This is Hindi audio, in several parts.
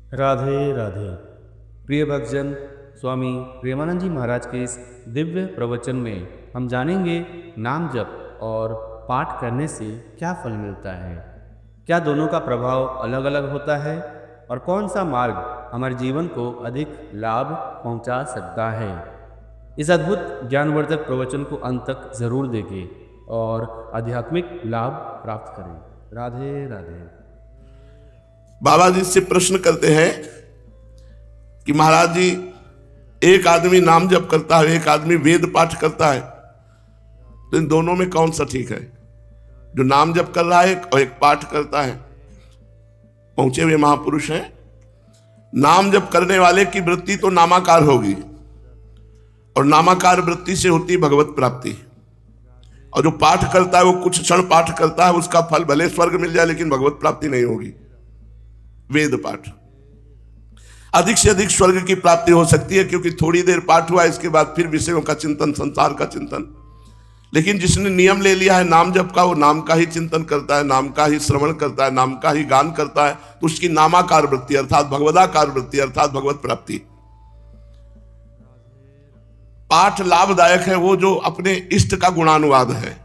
राधे राधे। प्रिय भक्तजन, स्वामी प्रेमानंद जी महाराज के इस दिव्य प्रवचन में हम जानेंगे नाम जप और पाठ करने से क्या फल मिलता है, क्या दोनों का प्रभाव अलग अलग होता है और कौन सा मार्ग हमारे जीवन को अधिक लाभ पहुंचा सकता है। इस अद्भुत ज्ञानवर्धक प्रवचन को अंत तक जरूर देखें और आध्यात्मिक लाभ प्राप्त करें। राधे राधे। बाबा जी से प्रश्न करते हैं कि महाराज जी, एक आदमी नाम जप करता है, एक आदमी वेद पाठ करता है, तो इन दोनों में कौन सा ठीक है? जो नाम जप कर रहा है और एक पाठ करता है। पहुंचे हुए महापुरुष हैं। नाम जप करने वाले की वृत्ति तो नामाकार होगी और नामाकार वृत्ति से होती भगवत प्राप्ति, और जो पाठ करता है वो कुछ क्षण पाठ करता है, उसका फल भले स्वर्ग मिल जाए लेकिन भगवत प्राप्ति नहीं होगी। वेद पाठ अधिक से अधिक स्वर्ग की प्राप्ति हो सकती है, क्योंकि थोड़ी देर पाठ हुआ, इसके बाद फिर विषयों का चिंतन, संसार का चिंतन। लेकिन जिसने नियम ले लिया है नाम जप का, वो नाम का ही चिंतन करता है, नाम का ही श्रवण करता है, नाम का ही गान करता है, तो उसकी नामाकार वृत्ति अर्थात भगवदाकार वृत्ति अर्थात भगवत प्राप्ति। पाठ लाभदायक है वो जो अपने इष्ट का गुणानुवाद है।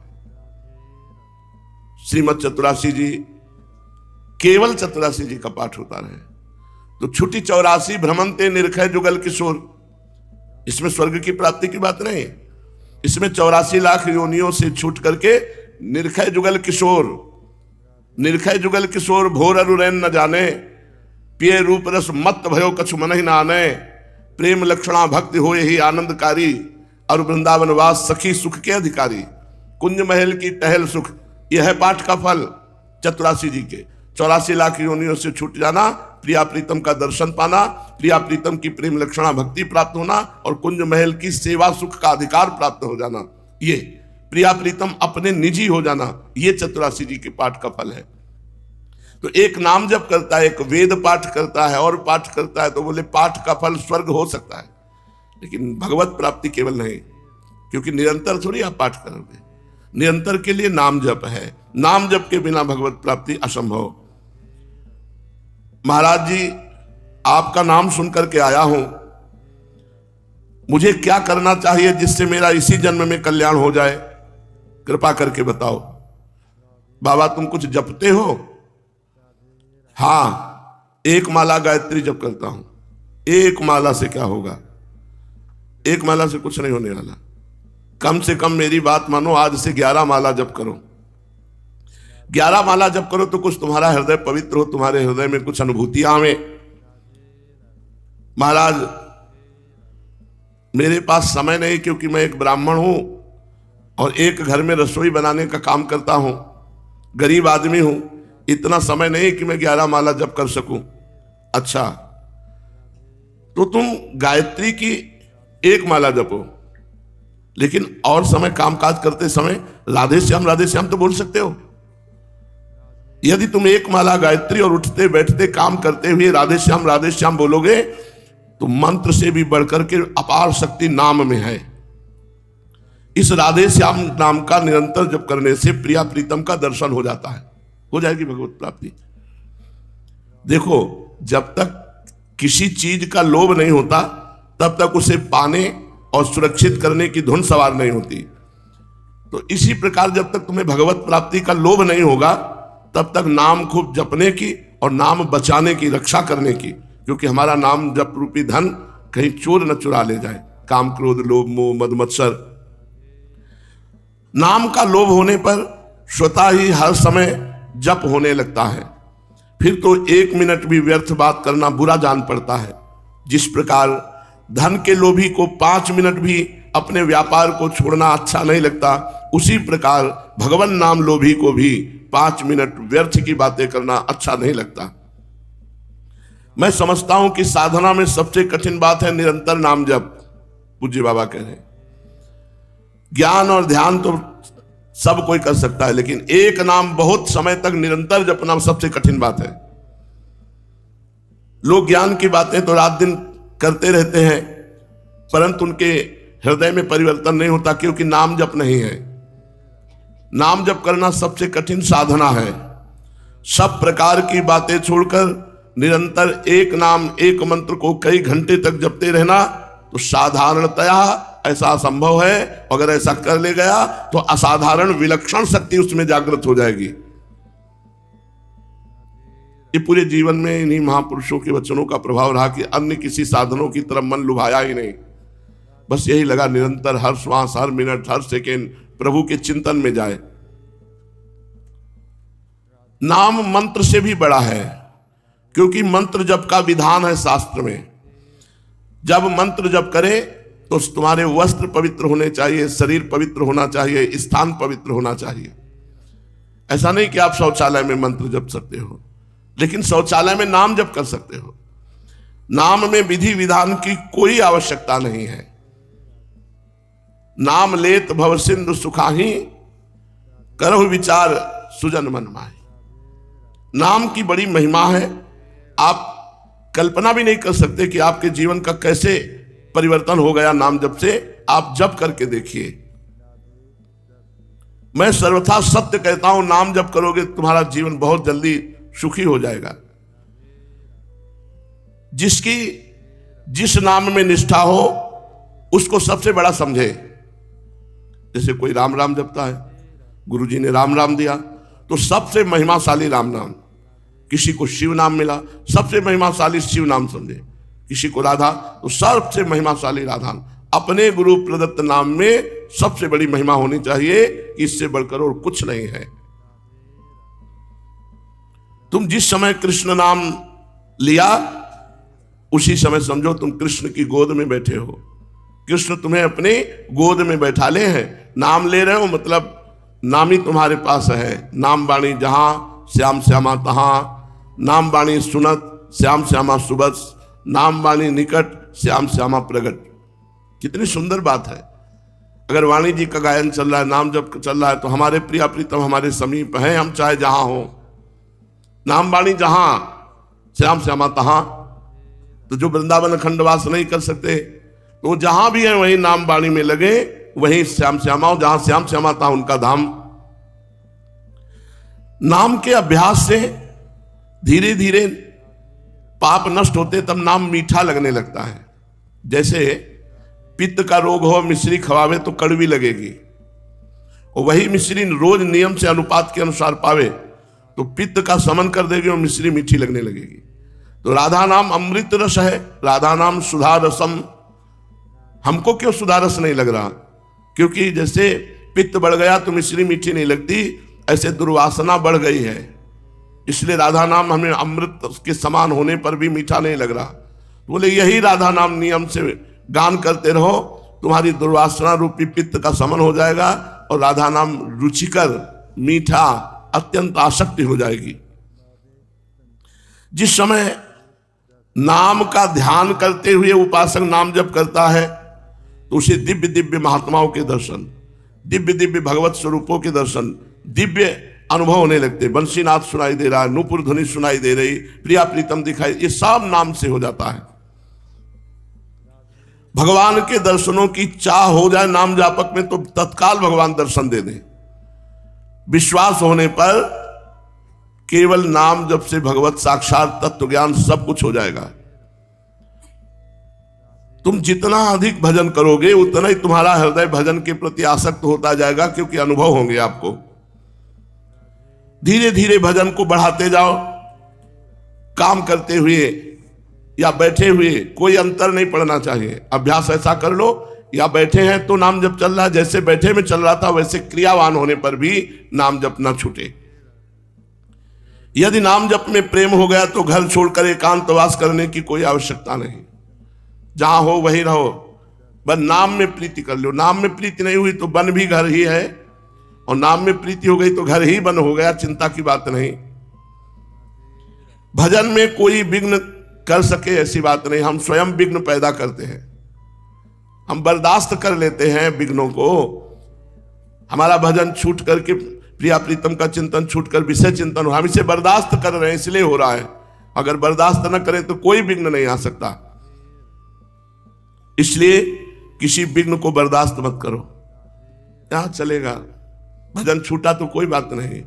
श्रीमद चतुरासी जी, केवल चतुरासी जी का पाठ होता रहे तो छुटी 84 भ्रमंते निरखय जुगल किशोर। इसमें स्वर्ग की प्राप्ति की बात नहीं, इसमें 84 लाख योनियों से छूट करके निरखय जुगल किशोर, निरखय जुगल किशोर भोर अरुरैन न जाने, पिए रूप रस मत भयो कछु मन ही न आने, प्रेम लक्षणा भक्ति हो यही आनंदकारी, और वृंदावन वास सखी सुख के अधिकारी, कुंज महल की टहल सुख। यह है पाठ का फल चतुरासी जी के। 84 लाख योनियों से छूट जाना, प्रिया प्रीतम का दर्शन पाना, प्रिया प्रीतम की प्रेम लक्षणा भक्ति प्राप्त होना, और कुंज महल की सेवा सुख का अधिकार प्राप्त हो जाना, ये प्रिया प्रीतम अपने निजी हो जाना, ये चतुरासी जी के पाठ का फल है। तो एक नाम जप करता है, एक वेद पाठ करता है और पाठ करता है, तो बोले पाठ का फल स्वर्ग हो सकता है, लेकिन भगवत प्राप्ति केवल नहीं, क्योंकि निरंतर थोड़ी आप पाठ करोगे। निरंतर के लिए नाम जप है, नाम जप के बिना भगवत प्राप्ति असंभव। महाराज जी, आपका नाम सुनकर के आया हूं, मुझे क्या करना चाहिए जिससे मेरा इसी जन्म में कल्याण हो जाए, कृपा करके बताओ। बाबा, तुम कुछ जपते हो? हाँ, एक माला गायत्री जप करता हूं। एक माला से क्या होगा? एक माला से कुछ नहीं होने वाला। कम से कम मेरी बात मानो, आज से 11 माला जप करो। 11 माला जप करो तो कुछ तुम्हारा हृदय पवित्र हो, तुम्हारे हृदय में कुछ अनुभूतियां आवे। महाराज, मेरे पास समय नहीं, क्योंकि मैं एक ब्राह्मण हूं और एक घर में रसोई बनाने का काम करता हूं, गरीब आदमी हूं, इतना समय नहीं कि मैं 11 माला जप कर सकूं। अच्छा, तो तुम गायत्री की एक माला जपो, लेकिन और समय कामकाज करते समय राधे श्याम तो बोल सकते हो। यदि तुम एक माला गायत्री और उठते बैठते काम करते हुए राधे श्याम बोलोगे, तो मंत्र से भी बढ़कर के अपार शक्ति नाम में है। इस राधे श्याम नाम का निरंतर जप करने से प्रिया प्रीतम का दर्शन हो जाता है, हो जाएगी भगवत प्राप्ति। देखो, जब तक किसी चीज का लोभ नहीं होता तब तक उसे पाने और सुरक्षित करने की धुन सवार नहीं होती। तो इसी प्रकार जब तक तुम्हें भगवत प्राप्ति का लोभ नहीं होगा तब तक नाम खूब जपने की और नाम बचाने की, रक्षा करने की, क्योंकि हमारा नाम जप रूपी धन कहीं चोर न चुरा ले जाए। काम क्रोध लोभ मोह मद मत्सर। नाम का लोभ होने पर स्वतः ही हर समय जप होने लगता है, फिर तो 1 मिनट भी व्यर्थ बात करना बुरा जान पड़ता है। जिस प्रकार धन के लोभी को 5 मिनट भी अपने व्यापार को छोड़ना अच्छा नहीं लगता, उसी प्रकार भगवान नाम लोभी को भी 5 मिनट व्यर्थ की बातें करना अच्छा नहीं लगता। मैं समझता हूं कि साधना में सबसे कठिन बात है निरंतर नाम जप। पूज्य बाबा कह रहे हैं, ज्ञान और ध्यान तो सब कोई कर सकता है, लेकिन एक नाम बहुत समय तक निरंतर जपना सबसे कठिन बात है। लोग ज्ञान की बातें तो रात दिन करते रहते हैं, परंतु उनके हृदय में परिवर्तन नहीं होता, क्योंकि नाम जप नहीं है। नाम जप करना सबसे कठिन साधना है। सब प्रकार की बातें छोड़कर निरंतर एक नाम एक मंत्र को कई घंटे तक जपते रहना, तो साधारणतया ऐसा असंभव है। अगर ऐसा कर ले गया तो असाधारण विलक्षण शक्ति उसमें जागृत हो जाएगी। ये पूरे जीवन में इन्हीं महापुरुषों के वचनों का प्रभाव रहा कि अन्य किसी साधनों की तरफ मन लुभाया ही नहीं। बस यही लगा निरंतर हर श्वास, हर मिनट, हर सेकेंड प्रभु के चिंतन में जाए। नाम मंत्र से भी बड़ा है, क्योंकि मंत्र जप का विधान है शास्त्र में। जब मंत्र जप करे तो तुम्हारे वस्त्र पवित्र होने चाहिए, शरीर पवित्र होना चाहिए, स्थान पवित्र होना चाहिए। ऐसा नहीं कि आप शौचालय में मंत्र जप सकते हो, लेकिन शौचालय में नाम जप कर सकते हो। नाम में विधि विधान की कोई आवश्यकता नहीं है। नाम लेत भव सिंधु सुखाही, करहु विचार सुजन मन माही। नाम की बड़ी महिमा है। आप कल्पना भी नहीं कर सकते कि आपके जीवन का कैसे परिवर्तन हो गया नाम जप से। आप जप करके देखिए। मैं सर्वथा सत्य कहता हूं, नाम जप करोगे तुम्हारा जीवन बहुत जल्दी सुखी हो जाएगा। जिसकी जिस नाम में निष्ठा हो उसको सबसे बड़ा समझे। जैसे कोई राम राम जपता है, गुरुजी ने राम राम दिया तो सबसे महिमाशाली राम नाम। किसी को शिव नाम मिला, सबसे महिमाशाली शिव नाम समझे। किसी को राधा, तो सबसे महिमाशाली राधा। अपने गुरु प्रदत्त नाम में सबसे बड़ी महिमा होनी चाहिए, इससे बढ़कर और कुछ नहीं है। तुम जिस समय कृष्ण नाम लिया उसी समय समझो तुम कृष्ण की गोद में बैठे हो। कृष्ण तुम्हें अपने गोद में बैठा ले हैं। नाम ले रहे हो मतलब नाम ही तुम्हारे पास है। नाम बाणी जहां श्याम श्यामा तहां, नाम बाणी सुनत श्याम श्यामा सुबस, नाम बाणी निकट श्याम श्यामा प्रगट। कितनी सुंदर बात है। अगर वाणी जी का गायन चल रहा है, नाम जब चल रहा है, तो हमारे प्रिया प्रीतम हमारे समीप हैं, हम चाहे जहां हो। नाम बाणी जहां श्याम श्यामा तहां, तो जो वृंदावन खंडवास नहीं कर सकते तो जहां भी है वहीं नाम बाणी में लगे, वहीं श्याम श्यामा हो। जहां श्याम श्यामा था उनका धाम। नाम के अभ्यास से धीरे धीरे पाप नष्ट होते, तब नाम मीठा लगने लगता है। जैसे पित्त का रोग हो, मिश्री खवावे तो कड़वी लगेगी, और वही मिश्री रोज नियम से अनुपात के अनुसार पावे तो पित्त का समन कर देगी और मिश्री मीठी लगने लगेगी। तो राधा नाम अमृत रस है, राधा नाम सुधा रसम। हमको क्यों सुधा रस नहीं लग रहा? क्योंकि जैसे पित्त बढ़ गया तो मिश्री मीठी नहीं लगती, ऐसे दुर्वासना बढ़ गई है। इसलिए राधा नाम हमें अमृत के समान होने पर भी मीठा नहीं लग रहा। बोले यही राधा नाम नियम से गान करते रहो, तुम्हारी दुर्वासना रूपी पित्त का समन हो जाएगा और राधा नाम रुचिकर, मीठा, अत्यंत आसक्ति हो जाएगी। जिस समय नाम का ध्यान करते हुए उपासक नाम जप करता है तो उसे दिव्य दिव्य महात्माओं के दर्शन, दिव्य दिव्य भगवत स्वरूपों के दर्शन, दिव्य अनुभव होने लगते। बंसीनाथ सुनाई दे रहा है, नूपुर ध्वनि सुनाई दे रही, प्रिया प्रीतम दिखाई, ये सब नाम से हो जाता है। भगवान के दर्शनों की चाह हो जाए नाम जापक में तो तत्काल भगवान दर्शन दे दें। विश्वास होने पर केवल नाम जप से भगवत साक्षात तत्व ज्ञान सब कुछ हो जाएगा। तुम जितना अधिक भजन करोगे उतना ही तुम्हारा हृदय भजन के प्रति आसक्त होता जाएगा, क्योंकि अनुभव होंगे आपको। धीरे धीरे भजन को बढ़ाते जाओ। काम करते हुए या बैठे हुए कोई अंतर नहीं पड़ना चाहिए। अभ्यास ऐसा कर लो, या बैठे हैं तो नाम जप चल रहा है, जैसे बैठे में चल रहा था वैसे क्रियावान होने पर भी नाम जप ना छूटे। यदि नाम जप में प्रेम हो गया तो घर छोड़कर एकांतवास करने की कोई आवश्यकता नहीं। जहां हो वहीं रहो, बस नाम में प्रीति कर लो। नाम में प्रीति नहीं हुई तो बन भी घर ही है, और नाम में प्रीति हो गई तो घर ही बन हो गया, चिंता की बात नहीं। भजन में कोई विघ्न कर सके ऐसी बात नहीं, हम स्वयं विघ्न पैदा करते हैं। हम बर्दाश्त कर लेते हैं विघ्नों को। हमारा भजन छूट करके प्रिया प्रीतम का चिंतन छूट कर विषय चिंतन हो, हम इसे बर्दाश्त कर रहे हैं इसलिए हो रहा है। अगर बर्दाश्त न करें तो कोई विघ्न नहीं आ सकता। इसलिए किसी विघ्न को बर्दाश्त मत करो। यहां चलेगा, भजन छूटा तो कोई बात नहीं।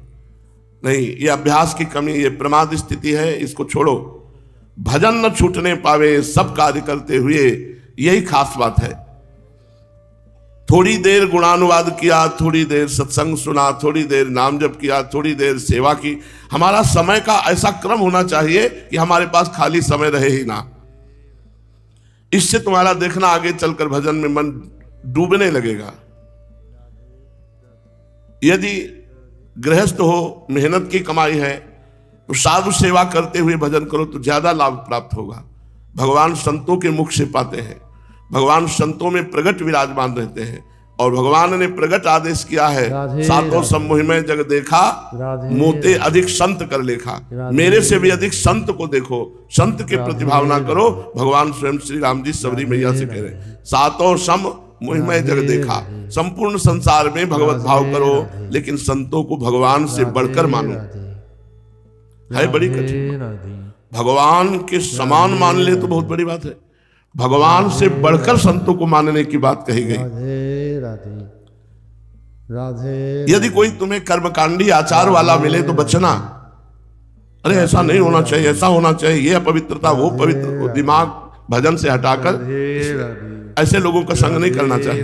ये अभ्यास की कमी, ये प्रमाद स्थिति है, इसको छोड़ो। भजन न छूटने पावे सब कार्य करते हुए, यही खास बात है। थोड़ी देर गुणानुवाद किया, थोड़ी देर सत्संग सुना, थोड़ी देर नाम जप किया, थोड़ी देर सेवा की। हमारा समय का ऐसा क्रम होना चाहिए कि हमारे पास खाली समय रहे ही ना। इससे तुम्हारा देखना आगे चलकर भजन में मन डूबने लगेगा। यदि गृहस्थ हो, मेहनत की कमाई है, तो साधु सेवा करते हुए भजन करो तो ज्यादा लाभ प्राप्त होगा। भगवान संतों के मुख से पाते हैं, भगवान संतों में प्रगट विराजमान रहते हैं, और भगवान ने प्रगट आदेश किया है, सातों समूह में जग देखा, मोते अधिक संत कर लेखा। मेरे से भी अधिक संत को देखो, संत के प्रति भावना करो। भगवान स्वयं श्री राम जी सबरी मैया से कह रहे हैं, सातों सम मुहिमय जग देखा। संपूर्ण संसार में भगवत भाव करो, लेकिन संतों को भगवान से बढ़कर मानो। है बड़ी कठिन। भगवान के समान मान ले तो बहुत बड़ी बात है, भगवान से बढ़कर संतों को मानने की बात कही गई। यदि कोई तुम्हें कर्मकांडी आचार वाला मिले तो बचना। अरे ऐसा नहीं होना चाहिए, ऐसा होना चाहिए, ये अपवित्रता, वो पवित्र। दिमाग भजन से हटाकर ऐसे लोगों का संग नहीं करना चाहिए।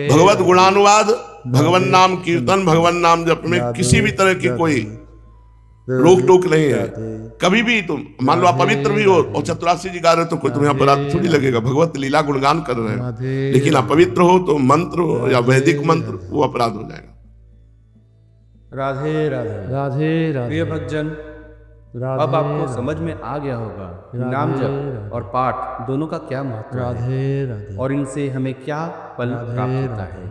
भगवत गुणानुवाद, भगवान नाम कीर्तन, भगवान नाम जप में किसी भी तरह की कोई रोक टोक नहीं है। कभी भी तुम मान लो आप पवित्र भी हो और चतुरासी जी गा रहे हो तो कोई तुम्हें अपराध थोड़ी लगेगा, भगवत लीला गुणगान कर रहे हो। लेकिन अपवित्र हो तो मंत्र या वैदिक मंत्र वो अपराध हो जाएगा। राधे राधे राधे राधे। प्रिय भक्तजन, अब आपको समझ में आ गया होगा नाम जप और पाठ दोनों का क्या महत्व है और इनसे हमें क्या फल प्राप्त होता है।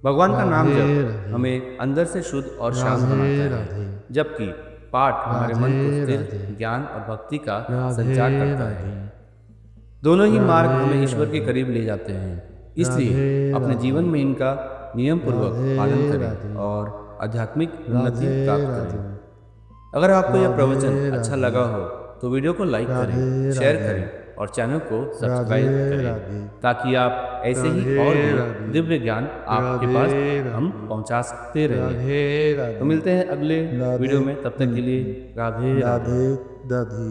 भगवान का नाम जप हमें अंदर से शुद्ध और शांत बनाता है, जबकि पाठ हमारे मन को स्थिर, ज्ञान और भक्ति का संचार करता है। दोनों ही मार्ग हमें ईश्वर के करीब ले जाते हैं। इसलिए अपने जीवन में इनका नियम पूर्वक पालन करें और आध्यात्मिक उन्नति प्राप्त करें। अगर आपको यह प्रवचन अच्छा लगा हो तो वीडियो को लाइक करें, शेयर करें और चैनल को सब्सक्राइब करें, ताकि आप ऐसे ही और भी दिव्य ज्ञान आपके पास हम पहुंचा सकते रहें। तो मिलते हैं अगले वीडियो में, तब तक के लिए राधे राधे राधे।